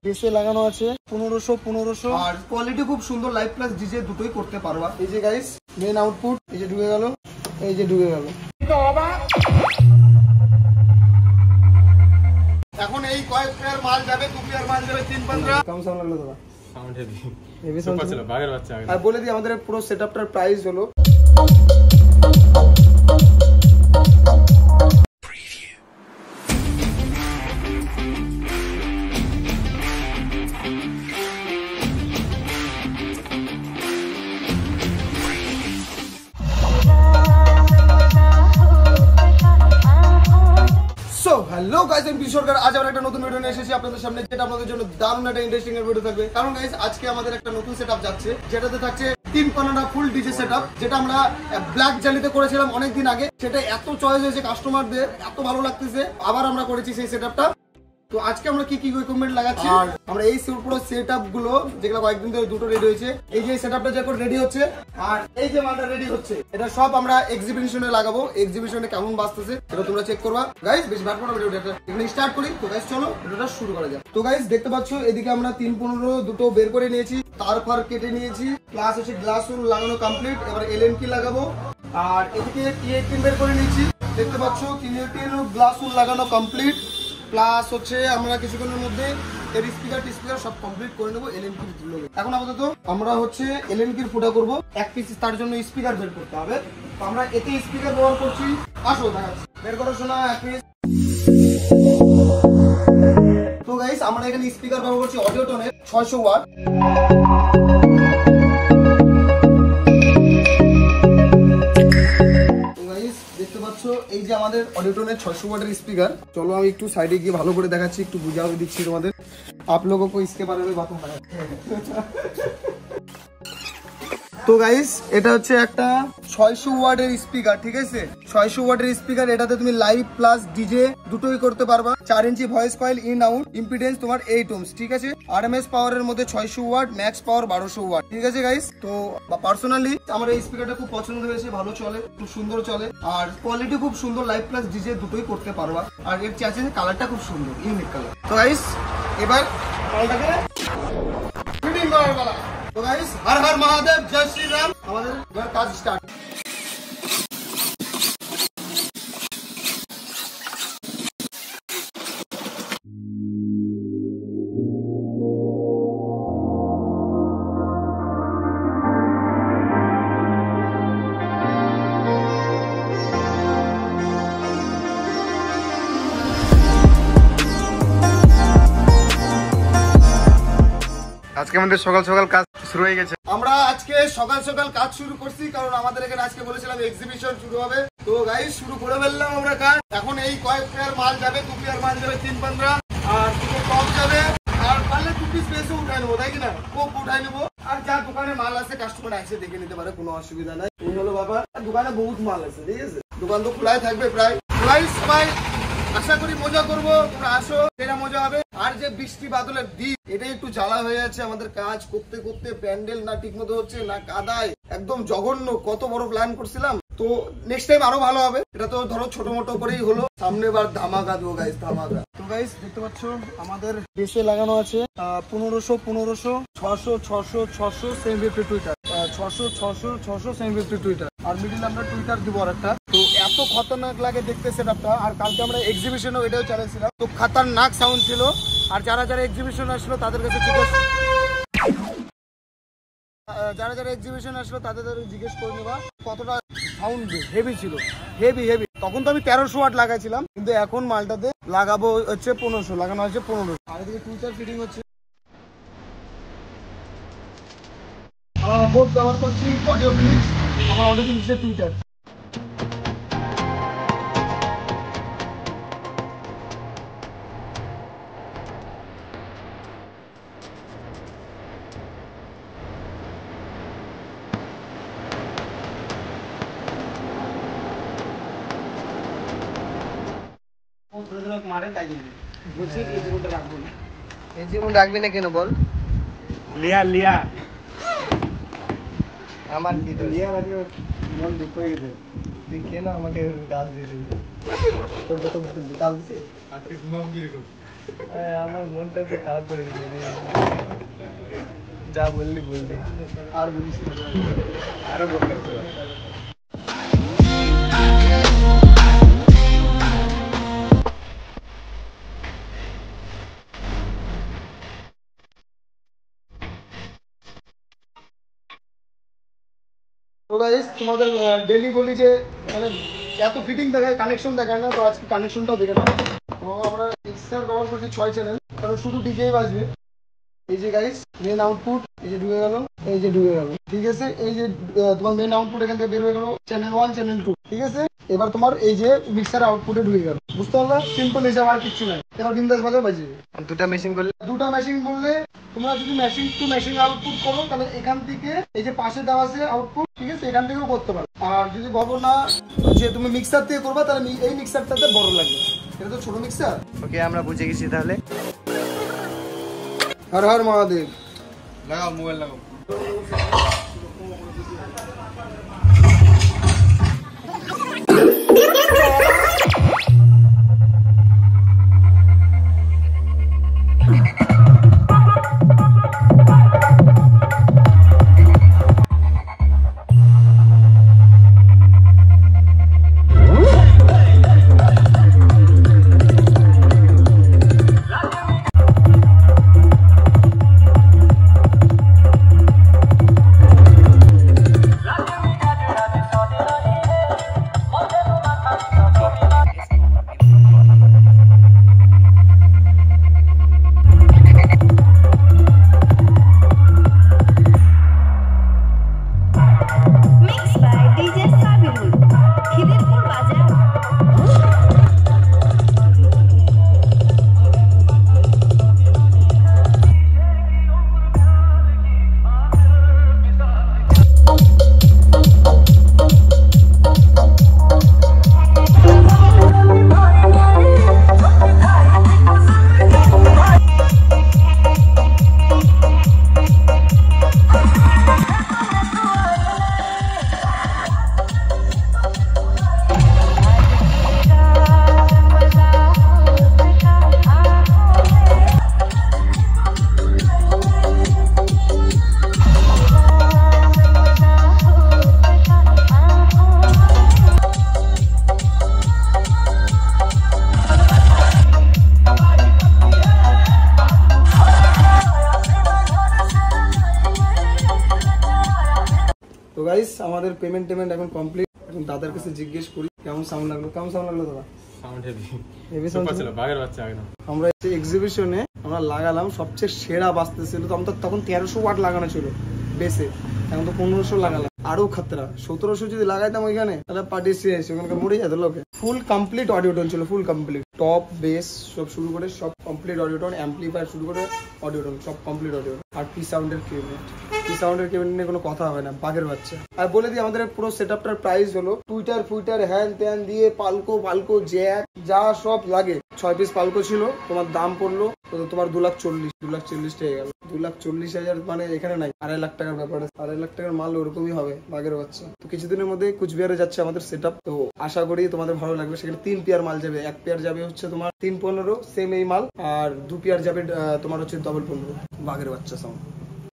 বেসে লাগানো আছে 1500 আর কোয়ালিটি খুব সুন্দর, লাইভ প্লাস ডিজে দুটোই করতে পারবা। এই যে গাইস মেন আউটপুট এই যে ঢুকে গেল, এই যে ঢুকে গেল। এখন এই কয়েক পেয়ার মাল যাবে, 2 পেয়ার মাল যাবে, 3-15। কেমন সাউন্ড লাগলো দাদা? সাউন্ড হেভি হেভি সাউন্ড ছিল, বাগের বাচ্চা। আর বলে দিই আমাদের পুরো সেটআপটার প্রাইস হলো হ্যালো গাইস, আমি বিশ্বরকার। আজ আমরা একটা নতুন ভিডিও নিয়ে এসেছি আপনাদের সামনে, যেটা আপনাদের জন্য দারুণ একটা ইন্টারেস্টিং এর ভিডিও থাকবে। কারণ গাইস আজকে আমাদের একটা নতুন সেটআপ যাচ্ছে, যেটাতে থাকছে 3 কর্নার ফুল ডিজে সেটআপ, যেটা আমরা ব্ল্যাক জালিতে করেছিলাম অনেকদিন আগে। সেটা এত চয়েস হয়েছে কাস্টমারদের, এত ভালো লাগতেছে, আবার আমরা করেছি সেই সেটআপটা। তো আজকে আমরা কি কি ইকুইপমেন্ট লাগাচ্ছি, আর আমরা এই পুরো সেটআপ গুলো যেগুলো কয়েকদিন ধরে দুটো রেডি হয়েছে, এই যে সেটআপটা যে করে রেডি হচ্ছে, আর এই যে মালটা রেডি হচ্ছে, এটা সব আমরা এক্সিবিশনে লাগাবো। এক্সিবিশনে কেমন বাজতেছে সেটা তোমরা চেক করবা। গাইস বেশি ভাট পড়া ভিডিওটা এখানে স্টার্ট করি। তো গাইস চলো ভিডিওটা শুরু করা যাক। তো গাইস দেখতে পাচ্ছ এদিকে আমরা 3-15 দুটো বের করে নিয়েছি, তার ফার কেটে নিয়েছি, প্লাস হচ্ছে গ্লাস উল লাগানো কমপ্লিট। এবার এলএনকি লাগাবো। আর এদিকে T18 বের করে নিয়েছি, দেখতে পাচ্ছ T18 গ্লাস উল লাগানো কমপ্লিট। প্লাস হচ্ছে আমরা কিছুক্ষণের মধ্যে এর স্পিকার সব কমপ্লিট করে নেবো এলএনকির লোগো। এখন আপাতত আমরা হচ্ছে এলএনকির ফুটা করব, এক পিস তার জন্য স্পিকার বের করতে হবে। তো আমরা এতে স্পিকার ব্যবহার করছি, আসো দেখাচ্ছি, বের করো শোনা এক পিস। তো গাইস আমরা এখানে স্পিকার ব্যবহার করছি অডিওটনের 600 ওয়াট। দেখতে পাচ্ছ এই যে আমাদের অডিওটনের 600 ওয়াটের স্পিকার। চলো আমি একটু সাইডে গিয়ে ভালো করে দেখাচ্ছি, একটু বুঝাও দিচ্ছি তোমাদের। आप लोगों को इसके बारे में बात होगा। তো গাইস এটা হচ্ছে একটা 600 ওয়াটের স্পিকার, ঠিক আছে? 600 ওয়াটের স্পিকার, এটাতে তুমি লাইভ প্লাস ডিজে দুটোই করতে পারবা। 4 inch voice coil, in out, impedance তোমার 8 ওহমস, ঠিক আছে? আরএমএস পাওয়ারের মধ্যে 600 ওয়াট, ম্যাক্স পাওয়ার 1200 ওয়াট, ঠিক আছে গাইস? তো পার্সোনালি আমার এই স্পিকারটা খুব পছন্দ হয়েছে, ভালো চলে, খুব সুন্দর চলে, আর কোয়ালিটি খুব সুন্দর, লাইভ প্লাস ডিজে দুটোই করতে পারবা। আর এর চার্জের কালারটা খুব সুন্দর, ইউনিক কালার। তো গাইস এবার কলটাকে ফিটিং করার পালা। তো গাইস হর হর মহাদেব, জয় শ্রী রাম। আমাদের এবার কাজ স্টার্ট। আজকে আমাদের সকাল সকাল কাজ শুরু হয়ে গেছে। আমরা আজকে সকাল সকাল কাজ শুরু করছি, কারণ আমাদের এখানে আজকে বলেছিলাম এক্সিবিশন শুরু হবে। তো গাইস শুরু করে ফেললাম আমরা কাজ। এখন এই কয়েক পেয়ার মাল যাবে, 2 পেয়ার মাল যাবে, 3-15, আর দুটো টপ যাবে, আর পারলে 2 পিস বেশি উঠাই নেবো, তাই কিনা? কোপ উঠাই নেবো। আর যা দোকানে মাল আছে কাস্টমার এসে দেখে নিতে পারে, কোনো অসুবিধা নাই। এই হলো ব্যাপার। দোকানে বহুত মাল আছে, ঠিক আছে? দোকান তো খোলাই থাকবে প্রায়। গাইস সবাই আশা করি মজা করবো, তোমরা আসো, সেটা মজা হবে। আর যে বৃষ্টি বাদলের দিন, এটাই একটু জ্বালা হয়ে যাচ্ছে আমাদের। কাজ করতে করতে প্যান্ডেল না ঠিক মতো হচ্ছে, না কাদায়, একদম জঘন্য। কত বড় প্ল্যান করছিলাম, তো নেক্সট টাইম আরো ভালো হবে। এটা তো ধরো ছোট মোটো করেই হলো, সামনে বার ধামাকা দেবো গাইস, ধামাকা। তো গাইস দেখতে পাচ্ছ আমাদের বেসে লাগানো আছে 1500, 600, 750 টুইটার, 600, 750 টুইটার, আর মিডিল আমরা টুইটার দিব আর একটা। তো এত খতরনাক লাগে দেখতে সেটআপটা। আর কালকে আমরা এক্সিবিশনেও এটাও চালিয়েছিলাম, তো খতরনাক সাউন্ড ছিল। আর যারা যারা এক্সিবিশন আসলো তাদের কাছে জিজ্ঞেস করে নেবা কতটা সাউন্ড হেভি ছিল, হেভি। তখন তো আমি 1300 ওয়াট লাগাইছিলাম, কিন্তু এখন মালটাতে লাগাবো হচ্ছে 1500, লাগানো হচ্ছে 1500। আর এদিকে টুইটার ফিটিং হচ্ছে। বোর্ড ব্যবহার করছি অডিও ফিনিক্স, আমার অডিও ফিনিক্সের টুইটার। রাখবি না কেন বল? লিয়া আমার কি লিয়া রাখলে মন দুঃখ হয়ে গেছে। তুই কেন আমাকে গাছ দিলি? তোর তো গাছ দিছে আমার মনটা তো খারাপ করে দিলি। যা বললি আর বলিস না, আরো বলতে। তো গাইস তোমাদের ডেলি বলি যে মানে এত ফিটিং দেখায়, কানেকশন দেখায় না, তো আজকে কানেকশনটাও দেখে না। তো আমরা এক্সট্রা কভার করছি 6 চ্যানেল, কারণ শুধু ডিজেই বাজবে। এই যে গাইস মেন আউটপুট এই যে ঢুকে গেল, এই যে ঢুকে গেল, ঠিক আছে। এই যে তোমার মেন আউটপুট এখান থেকে বের হয়ে গেল, চ্যানেল 1 চ্যানেল 2, ঠিক আছে। এবার তোমার এই যে মিক্সার আউটপুটে ঢুকে গেল, বুঝতে পারলে? সিম্পল হিসাব, আর কিছু নাই। এবার বিন্দাস বাজবে। দুটা মেশিন করলে তোমরা যদি মেশিন টু মেশিন আউটপুট করো তাহলে এখান থেকে এই যে পাশে দেওয়া আছে আউটপুট, ঠিক আছে, এখান থেকেও করতে পারো। আর যদি ভাবো না যে তুমি মিক্সার থেকে করবা, তাহলে এই মিক্সারটাতে বড় লাগবে, এটা তো ছোট মিক্সার। ওকে, আমরা বুঝে গেছি তাহলে। হর হর মহাদেব। লাগাও মোবাইল লাগাও। তো গাইস আমাদের পেমেন্ট এখন কমপ্লিট। এখন দাদার কাছে জিজ্ঞেস করি কেমন সাউন্ড লাগলো। দাদা? সাউন্ড হেভি সাউন্ড ছিল, বাঘের বাচ্চা একদম। আমরা এই এক্সিবিশনে আমরা লাগালাম, সবচেয়ে সেরা বাজতেছিল। তো আমাদের তখন 1300 ওয়াট লাগানো ছিল বেসে, এখন তো 1500 লাগালাম, আরো খাতরা। 1700 যদি লাগাইতাম ওইখানে, তাহলে পার্টি শেষ, ওখানে মরে যেত লোকে। ফুল কমপ্লিট অডিও টোন ছিল, ফুল কমপ্লিট, টপ বেস সব শুরু করে সব কমপ্লিট অডিও টোন, অ্যাম্পলিফায়ার শুরু করে অডিও টোন সব কমপ্লিট অডিও। আর পি সাউন্ডের কেবিনেট নিয়ে কোনো কথা হবে না, বাঘের বাচ্চা। আর বলে দিই আমাদের পুরো সেটআপটার প্রাইস হলো টুইটার হ্যান ত্যান দিয়ে পালকো জ্যাক যা সব লাগে, 6 পিস পালকো ছিল। তোমার দাম পড়লো তোমার 2,40,000 টাকা গেল। 2,40,000 মানে এখানে নাই, 2.5 লাখ টাকার ব্যাপার। 2.5 লাখ টাকার মাল ওরকমই হবে, বাঘের বাচ্চা। তো কিছুদিনের মধ্যে কুচবিহারে যাচ্ছে আমাদের সেটআপ, তো আশা করি তোমাদের ভালো লাগবে। সেখানে 3 পেয়ার মাল যাবে, 1 পেয়ার যাবে হচ্ছে তোমার 315 সেম এই মাল, আর 2 পেয়ার যাবে তোমার হচ্ছে 15 বাঘের বাচ্চা সাউন্ড।